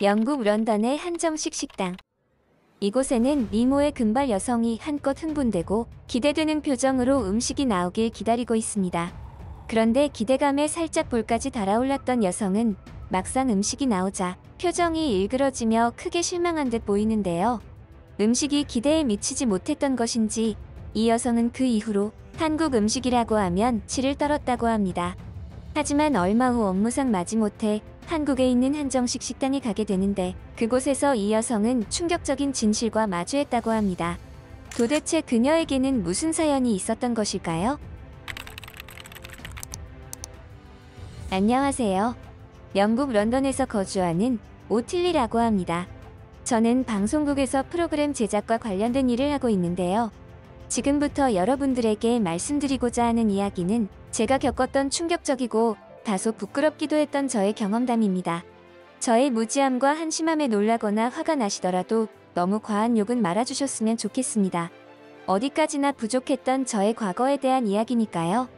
영국 런던의 한정식 식당. 이곳에는 미모의 금발 여성이 한껏 흥분되고 기대되는 표정으로 음식이 나오길 기다리고 있습니다. 그런데 기대감에 살짝 볼까지 달아올랐던 여성은 막상 음식이 나오자 표정이 일그러지며 크게 실망한 듯 보이는데요. 음식이 기대에 미치지 못했던 것인지 이 여성은 그 이후로 한국 음식이라고 하면 치를 떨었다고 합니다. 하지만 얼마 후 업무상 마지못해 한국에 있는 한정식 식당에 가게 되는데 그곳에서 이 여성은 충격적인 진실과 마주했다고 합니다. 도대체 그녀에게는 무슨 사연이 있었던 것일까요? 안녕하세요. 영국 런던에서 거주하는 오틸리라고 합니다. 저는 방송국에서 프로그램 제작과 관련된 일을 하고 있는데요. 지금부터 여러분들에게 말씀드리고자 하는 이야기는 제가 겪었던 충격적이고 다소 부끄럽기도 했던 저의 경험담입니다. 저의 무지함과 한심함에 놀라거나 화가 나시더라도 너무 과한 욕은 말아주셨으면 좋겠습니다. 어디까지나 부족했던 저의 과거에 대한 이야기니까요.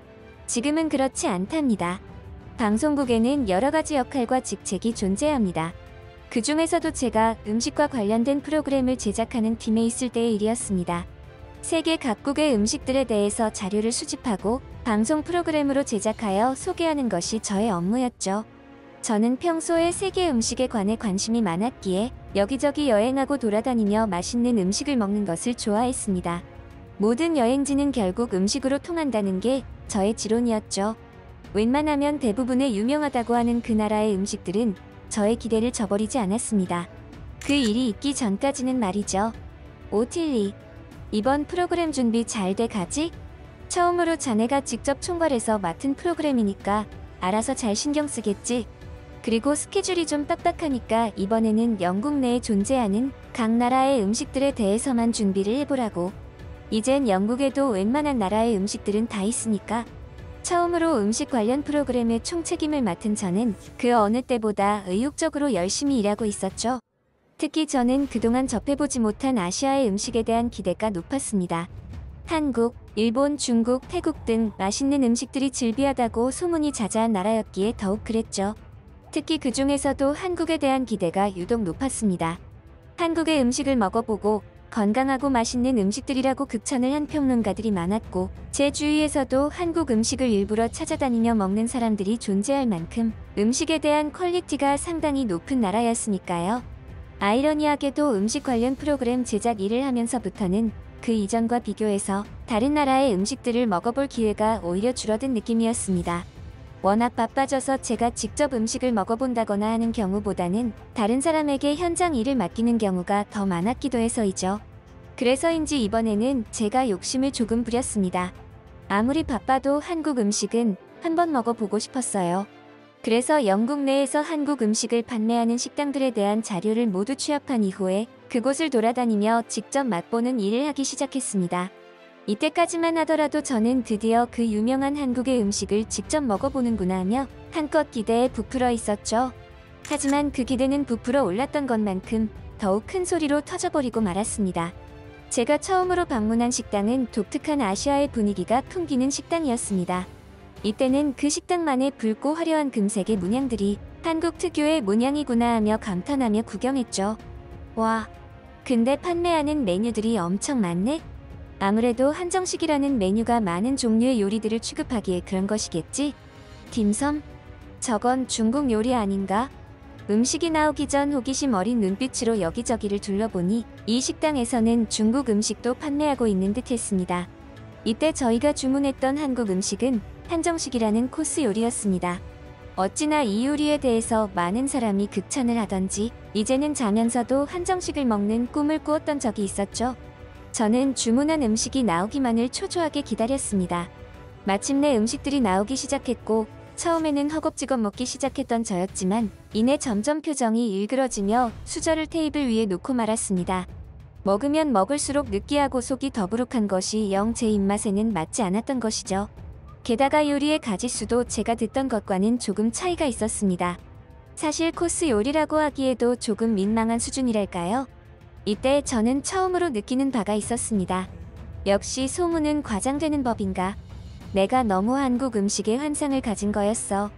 지금은 그렇지 않답니다. 방송국에는 여러가지 역할과 직책이 존재합니다. 그 중에서도 제가 음식과 관련된 프로그램을 제작하는 팀에 있을 때의 일이었습니다. 세계 각국의 음식들에 대해서 자료를 수집하고 방송 프로그램으로 제작하여 소개하는 것이 저의 업무였죠. 저는 평소에 세계 음식에 관해 관심이 많았기에 여기저기 여행하고 돌아다니며 맛있는 음식을 먹는 것을 좋아했습니다. 모든 여행지는 결국 음식으로 통한다는 게 저의 지론이었죠. 웬만하면 대부분의 유명하다고 하는 그 나라의 음식들은 저의 기대를 저버리지 않았습니다. 그 일이 있기 전까지는 말이죠. 오틸리, 이번 프로그램 준비 잘 돼 가지? 처음으로 자네가 직접 총괄해서 맡은 프로그램이니까 알아서 잘 신경 쓰겠지? 그리고 스케줄이 좀 빡빡하니까 이번에는 영국 내에 존재하는 각 나라의 음식들에 대해서만 준비를 해보라고. 이젠 영국에도 웬만한 나라의 음식들은 다 있으니까. 처음으로 음식 관련 프로그램의 총책임을 맡은 저는 그 어느 때보다 의욕적으로 열심히 일하고 있었죠. 특히 저는 그동안 접해보지 못한 아시아의 음식에 대한 기대가 높았습니다. 한국, 일본, 중국, 태국 등 맛있는 음식들이 즐비하다고 소문이 자자한 나라였기에 더욱 그랬죠. 특히 그 중에서도 한국에 대한 기대가 유독 높았습니다. 한국의 음식을 먹어보고 건강하고 맛있는 음식들이라고 극찬을 한 평론가들이 많았고 제 주위에서도 한국 음식을 일부러 찾아다니며 먹는 사람들이 존재할 만큼 음식에 대한 퀄리티가 상당히 높은 나라였으니까요. 아이러니하게도 음식 관련 프로그램 제작 일을 하면서부터는 그 이전과 비교해서 다른 나라의 음식들을 먹어볼 기회가 오히려 줄어든 느낌이었습니다. 워낙 바빠져서 제가 직접 음식을 먹어본다거나 하는 경우보다는 다른 사람에게 현장 일을 맡기는 경우가 더 많았기도 해서이죠. 그래서인지 이번에는 제가 욕심을 조금 부렸습니다. 아무리 바빠도 한국 음식은 한번 먹어보고 싶었어요. 그래서 영국 내에서 한국 음식을 판매하는 식당들에 대한 자료를 모두 취합한 이후에 그곳을 돌아다니며 직접 맛보는 일을 하기 시작했습니다. 이때까지만 하더라도 저는 드디어 그 유명한 한국의 음식을 직접 먹어보는구나 하며 한껏 기대에 부풀어 있었죠. 하지만 그 기대는 부풀어 올랐던 것만큼 더욱 큰 소리로 터져버리고 말았습니다. 제가 처음으로 방문한 식당은 독특한 아시아의 분위기가 풍기는 식당이었습니다. 이때는 그 식당만의 붉고 화려한 금색의 문양들이 한국 특유의 문양이구나 하며 감탄하며 구경했죠. 와, 근데 판매하는 메뉴들이 엄청 많네? 아무래도 한정식이라는 메뉴가 많은 종류의 요리들을 취급하기에 그런 것이겠지? 딤섬? 저건 중국 요리 아닌가? 음식이 나오기 전 호기심 어린 눈빛으로 여기저기를 둘러보니 이 식당에서는 중국 음식도 판매하고 있는 듯 했습니다. 이때 저희가 주문했던 한국 음식은 한정식이라는 코스 요리였습니다. 어찌나 이 요리에 대해서 많은 사람이 극찬을 하던지 이제는 자면서도 한정식을 먹는 꿈을 꾸었던 적이 있었죠. 저는 주문한 음식이 나오기만을 초조하게 기다렸습니다. 마침내 음식들이 나오기 시작했고 처음에는 허겁지겁 먹기 시작했던 저였지만 이내 점점 표정이 일그러지며 수저를 테이블 위에 놓고 말았습니다. 먹으면 먹을수록 느끼하고 속이 더부룩한 것이 영 제 입맛에는 맞지 않았던 것이죠. 게다가 요리의 가짓수도 제가 듣던 것과는 조금 차이가 있었습니다. 사실 코스 요리라고 하기에도 조금 민망한 수준이랄까요? 이때 저는 처음으로 느끼는 바가 있었습니다. 역시 소문은 과장되는 법인가. 내가 너무 한국 음식에 환상을 가진 거였어.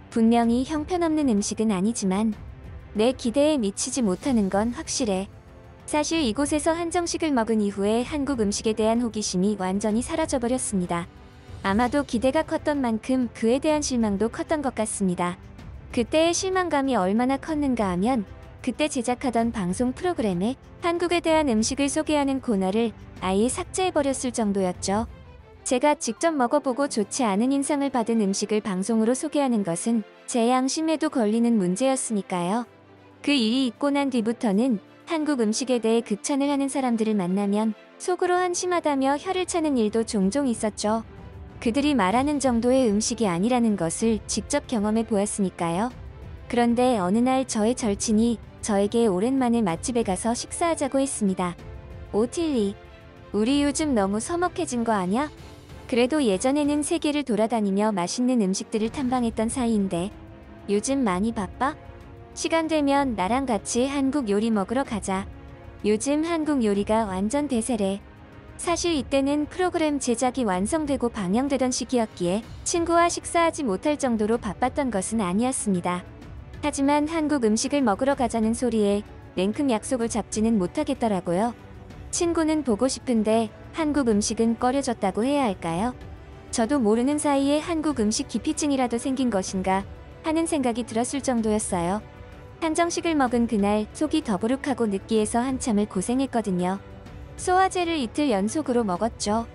분명히 형편없는 음식은 아니지만 내 기대에 미치지 못하는 건 확실해. 사실 이곳에서 한정식을 먹은 이후에 한국 음식에 대한 호기심이 완전히 사라져버렸습니다. 아마도 기대가 컸던 만큼 그에 대한 실망도 컸던 것 같습니다. 그때의 실망감이 얼마나 컸는가 하면 그때 제작하던 방송 프로그램에 한국에 대한 음식을 소개하는 코너를 아예 삭제해버렸을 정도였죠. 제가 직접 먹어보고 좋지 않은 인상을 받은 음식을 방송으로 소개하는 것은 제 양심에도 걸리는 문제였으니까요. 그 일이 있고 난 뒤부터는 한국 음식에 대해 극찬을 하는 사람들을 만나면 속으로 한심하다며 혀를 차는 일도 종종 있었죠. 그들이 말하는 정도의 음식이 아니라는 것을 직접 경험해 보았으니까요. 그런데 어느 날 저의 절친이 저에게 오랜만에 맛집에 가서 식사하자고 했습니다. 오틸리, 우리 요즘 너무 서먹해진 거 아냐? 그래도 예전에는 세계를 돌아다니며 맛있는 음식들을 탐방했던 사이인데 요즘 많이 바빠? 시간 되면 나랑 같이 한국 요리 먹으러 가자. 요즘 한국 요리가 완전 대세래. 사실 이때는 프로그램 제작이 완성되고 방영되던 시기였기에 친구와 식사하지 못할 정도로 바빴던 것은 아니었습니다. 하지만 한국 음식을 먹으러 가자는 소리에 냉큼 약속을 잡지는 못하겠더라고요. 친구는 보고 싶은데 한국 음식은 꺼려졌다고 해야 할까요? 저도 모르는 사이에 한국 음식 기피증이라도 생긴 것인가 하는 생각이 들었을 정도였어요. 한정식을 먹은 그날 속이 더부룩하고 느끼해서 한참을 고생했거든요. 소화제를 이틀 연속으로 먹었죠.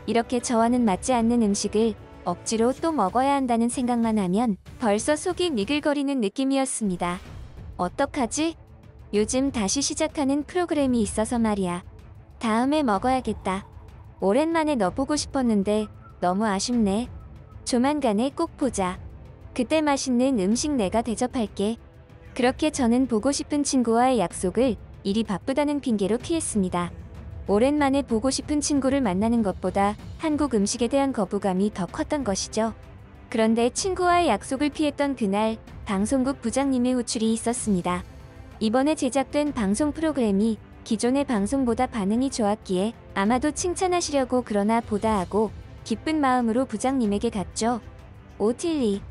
이렇게 저와는 맞지 않는 음식을 억지로 또 먹어야 한다는 생각만 하면 벌써 속이 니글거리는 느낌이었습니다. 어떡하지? 요즘 다시 시작하는 프로그램이 있어서 말이야. 다음에 먹어야겠다. 오랜만에 너 보고 싶었는데 너무 아쉽네. 조만간에 꼭 보자. 그때 맛있는 음식 내가 대접할게. 그렇게 저는 보고 싶은 친구와의 약속을 일이 바쁘다는 핑계로 피했습니다. 오랜만에 보고 싶은 친구를 만나는 것보다 한국 음식에 대한 거부감이 더 컸던 것이죠. 그런데 친구와의 약속을 피했던 그날 방송국 부장님의 호출이 있었습니다. 이번에 제작된 방송 프로그램이 기존의 방송보다 반응이 좋았기에 아마도 칭찬하시려고 그러나 보다 하고 기쁜 마음으로 부장님에게 갔죠. 오틸리,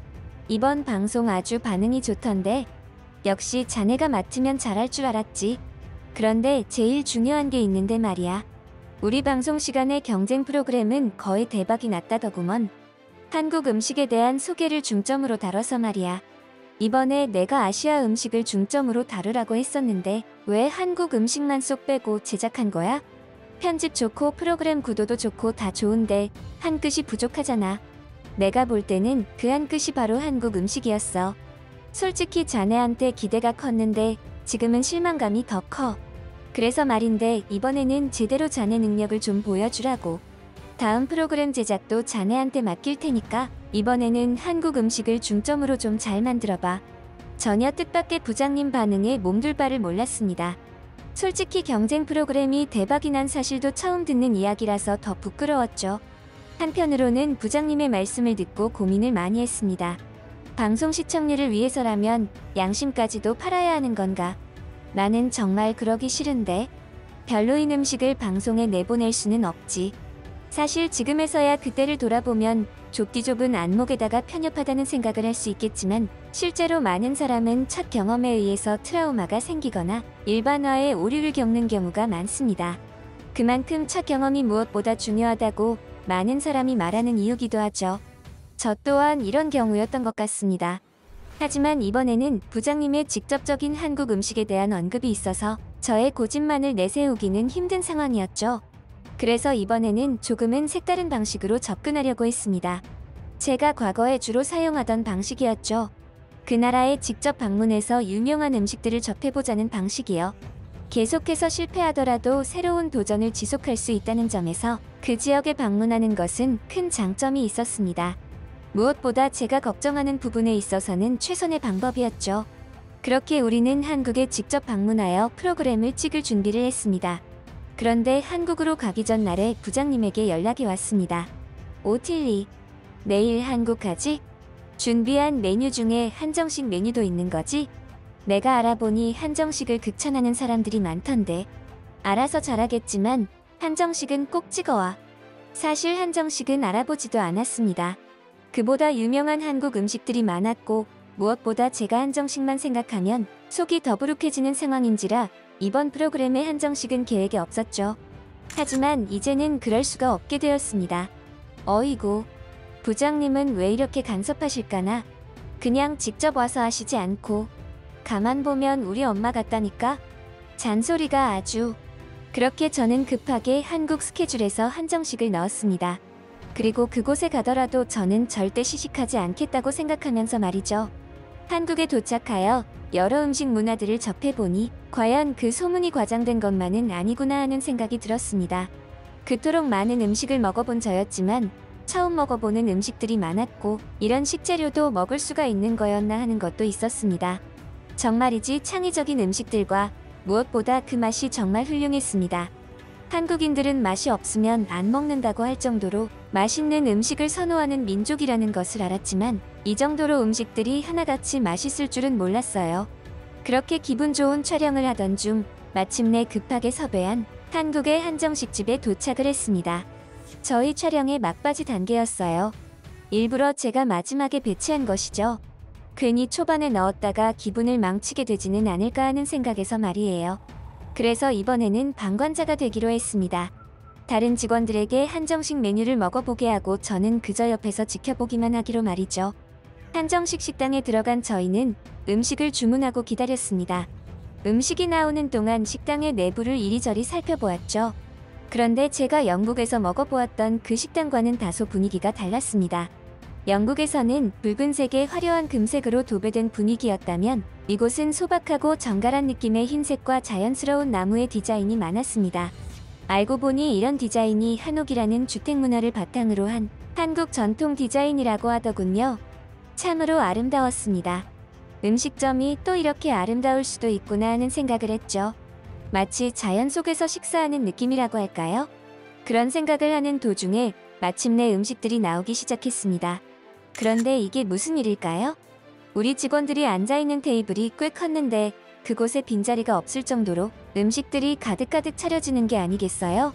이번 방송 아주 반응이 좋던데 역시 자네가 맡으면 잘할 줄 알았지. 그런데 제일 중요한 게 있는데 말이야. 우리 방송 시간의 경쟁 프로그램은 거의 대박이 났다더구먼. 한국 음식에 대한 소개를 중점으로 다뤄서 말이야. 이번에 내가 아시아 음식을 중점으로 다루라고 했었는데 왜 한국 음식만 쏙 빼고 제작한 거야? 편집 좋고 프로그램 구도도 좋고 다 좋은데 한 끗이 부족하잖아. 내가 볼 때는 그 한 끗이 바로 한국 음식이었어. 솔직히 자네한테 기대가 컸는데 지금은 실망감이 더 커. 그래서 말인데 이번에는 제대로 자네 능력을 좀 보여주라고. 다음 프로그램 제작도 자네한테 맡길 테니까 이번에는 한국 음식을 중점으로 좀 잘 만들어봐. 전혀 뜻밖의 부장님 반응에 몸둘 바를 몰랐습니다. 솔직히 경쟁 프로그램이 대박이 난 사실도 처음 듣는 이야기라서 더 부끄러웠죠. 한편으로는 부장님의 말씀을 듣고 고민을 많이 했습니다. 방송 시청률을 위해서라면 양심까지도 팔아야 하는 건가? 나는 정말 그러기 싫은데. 별로인 음식을 방송에 내보낼 수는 없지. 사실 지금에서야 그때를 돌아보면 좁디 좁은 안목에다가 편협하다는 생각을 할 수 있겠지만 실제로 많은 사람은 첫 경험에 의해서 트라우마가 생기거나 일반화의 오류를 겪는 경우가 많습니다. 그만큼 첫 경험이 무엇보다 중요하다고 많은 사람이 말하는 이유기도 하죠. 저 또한 이런 경우였던 것 같습니다. 하지만 이번에는 부장님의 직접적인 한국 음식에 대한 언급이 있어서 저의 고집만을 내세우기는 힘든 상황이었죠. 그래서 이번에는 조금은 색다른 방식으로 접근하려고 했습니다. 제가 과거에 주로 사용하던 방식이었죠. 그 나라에 직접 방문해서 유명한 음식들을 접해보자는 방식이요. 계속해서 실패하더라도 새로운 도전을 지속할 수 있다는 점에서 그 지역에 방문하는 것은 큰 장점이 있었습니다. 무엇보다 제가 걱정하는 부분에 있어서는 최선의 방법이었죠. 그렇게 우리는 한국에 직접 방문하여 프로그램을 찍을 준비를 했습니다. 그런데 한국으로 가기 전 날에 부장님에게 연락이 왔습니다. 오틸리, 내일 한국 가지? 준비한 메뉴 중에 한정식 메뉴도 있는 거지? 내가 알아보니 한정식을 극찬하는 사람들이 많던데. 알아서 잘하겠지만 한정식은 꼭 찍어와. 사실 한정식은 알아보지도 않았습니다. 그보다 유명한 한국 음식들이 많았고 무엇보다 제가 한정식만 생각하면 속이 더부룩해지는 상황인지라 이번 프로그램의 한정식은 계획에 없었죠. 하지만 이제는 그럴 수가 없게 되었습니다. 어이구, 부장님은 왜 이렇게 간섭하실까나? 그냥 직접 와서 하시지 않고 가만 보면 우리 엄마 같다니까? 잔소리가 아주. 그렇게 저는 급하게 한국 스케줄에서 한정식을 넣었습니다. 그리고 그곳에 가더라도 저는 절대 시식하지 않겠다고 생각하면서 말이죠. 한국에 도착하여 여러 음식 문화들을 접해보니 과연 그 소문이 과장된 것만은 아니구나 하는 생각이 들었습니다. 그토록 많은 음식을 먹어본 저였지만 처음 먹어보는 음식들이 많았고 이런 식재료도 먹을 수가 있는 거였나 하는 것도 있었습니다. 정말이지 창의적인 음식들과 무엇보다 그 맛이 정말 훌륭했습니다. 한국인들은 맛이 없으면 안 먹는다고 할 정도로 맛있는 음식을 선호하는 민족이라는 것을 알았지만 이 정도로 음식들이 하나같이 맛있을 줄은 몰랐어요. 그렇게 기분 좋은 촬영을 하던 중 마침내 급하게 섭외한 한국의 한정식집에 도착을 했습니다. 저희 촬영의 막바지 단계였어요. 일부러 제가 마지막에 배치한 것이죠. 괜히 초반에 넣었다가 기분을 망치게 되지는 않을까 하는 생각에서 말이에요. 그래서 이번에는 방관자가 되기로 했습니다. 다른 직원들에게 한정식 메뉴를 먹어보게 하고 저는 그저 옆에서 지켜보기만 하기로 말이죠. 한정식 식당에 들어간 저희는 음식을 주문하고 기다렸습니다. 음식이 나오는 동안 식당의 내부를 이리저리 살펴보았죠. 그런데 제가 영국에서 먹어보았던 그 식당과는 다소 분위기가 달랐습니다. 영국에서는 붉은색의 화려한 금색으로 도배된 분위기였다면 이곳은 소박하고 정갈한 느낌의 흰색과 자연스러운 나무의 디자인이 많았습니다. 알고 보니 이런 디자인이 한옥이라는 주택 문화를 바탕으로 한 한국 전통 디자인이라고 하더군요. 참으로 아름다웠습니다. 음식점이 또 이렇게 아름다울 수도 있구나 하는 생각을 했죠. 마치 자연 속에서 식사하는 느낌이라고 할까요? 그런 생각을 하는 도중에 마침내 음식들이 나오기 시작했습니다. 그런데 이게 무슨 일일까요? 우리 직원들이 앉아있는 테이블이 꽤 컸는데 그곳에 빈자리가 없을 정도로 음식들이 가득가득 차려지는 게 아니겠어요?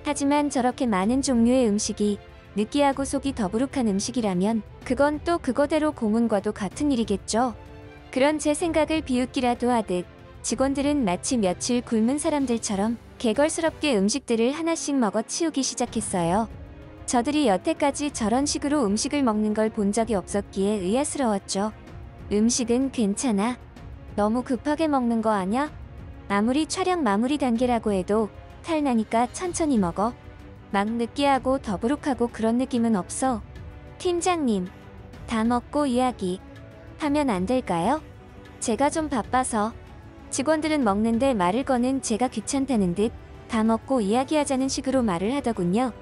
하지만 저렇게 많은 종류의 음식이 느끼하고 속이 더부룩한 음식이라면 그건 또 그거대로 공운과도 같은 일이겠죠. 그런 제 생각을 비웃기라도 하듯 직원들은 마치 며칠 굶은 사람들처럼 개걸스럽게 음식들을 하나씩 먹어 치우기 시작했어요. 저들이 여태까지 저런 식으로 음식을 먹는 걸 본 적이 없었기에 의아스러웠죠. 음식은 괜찮아. 너무 급하게 먹는 거 아냐? 아무리 촬영 마무리 단계라고 해도 탈나니까 천천히 먹어. 막 느끼하고 더부룩하고 그런 느낌은 없어. 팀장님, 다 먹고 이야기 하면 안 될까요? 제가 좀 바빠서. 직원들은 먹는데 말을 거는 제가 귀찮다는 듯 다 먹고 이야기하자는 식으로 말을 하더군요.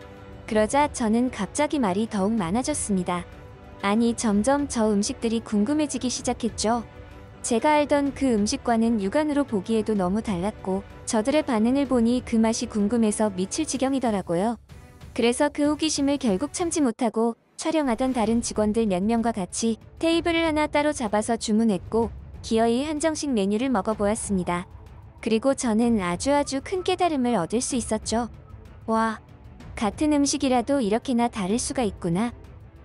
그러자 저는 갑자기 말이 더욱 많아졌습니다. 아니, 점점 저 음식들이 궁금해지기 시작했죠. 제가 알던 그 음식과는 육안으로 보기에도 너무 달랐고 저들의 반응을 보니 그 맛이 궁금해서 미칠 지경이더라고요. 그래서 그 호기심을 결국 참지 못하고 촬영하던 다른 직원들 몇 명과 같이 테이블을 하나 따로 잡아서 주문했고 기어이 한정식 메뉴를 먹어보았습니다. 그리고 저는 아주 큰 깨달음을 얻을 수 있었죠. 와, 같은 음식이라도 이렇게나 다를 수가 있구나.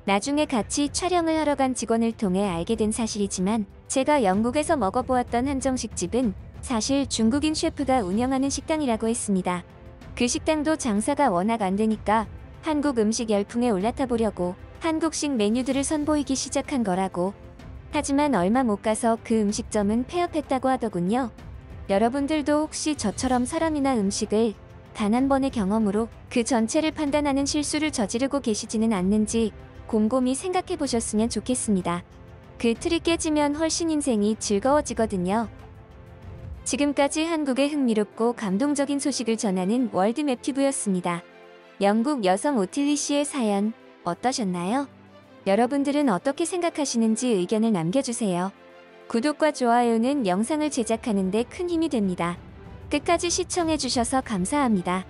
나중에 같이 촬영을 하러 간 직원을 통해 알게 된 사실이지만 제가 영국에서 먹어보았던 한정식집은 사실 중국인 셰프가 운영하는 식당이라고 했습니다. 그 식당도 장사가 워낙 안 되니까 한국 음식 열풍에 올라타 보려고 한국식 메뉴들을 선보이기 시작한 거라고. 하지만 얼마 못 가서 그 음식점은 폐업했다고 하더군요. 여러분들도 혹시 저처럼 사람이나 음식을 단 한 번의 경험으로 그 전체를 판단하는 실수를 저지르고 계시지는 않는지 곰곰이 생각해 보셨으면 좋겠습니다. 그 틀이 깨지면 훨씬 인생이 즐거워지거든요. 지금까지 한국의 흥미롭고 감동적인 소식을 전하는 월드맵튜브였습니다. 영국 여성 오틸리 씨의 사연 어떠셨나요? 여러분들은 어떻게 생각하시는지 의견을 남겨주세요. 구독과 좋아요는 영상을 제작하는 데 큰 힘이 됩니다. 끝까지 시청해주셔서 감사합니다.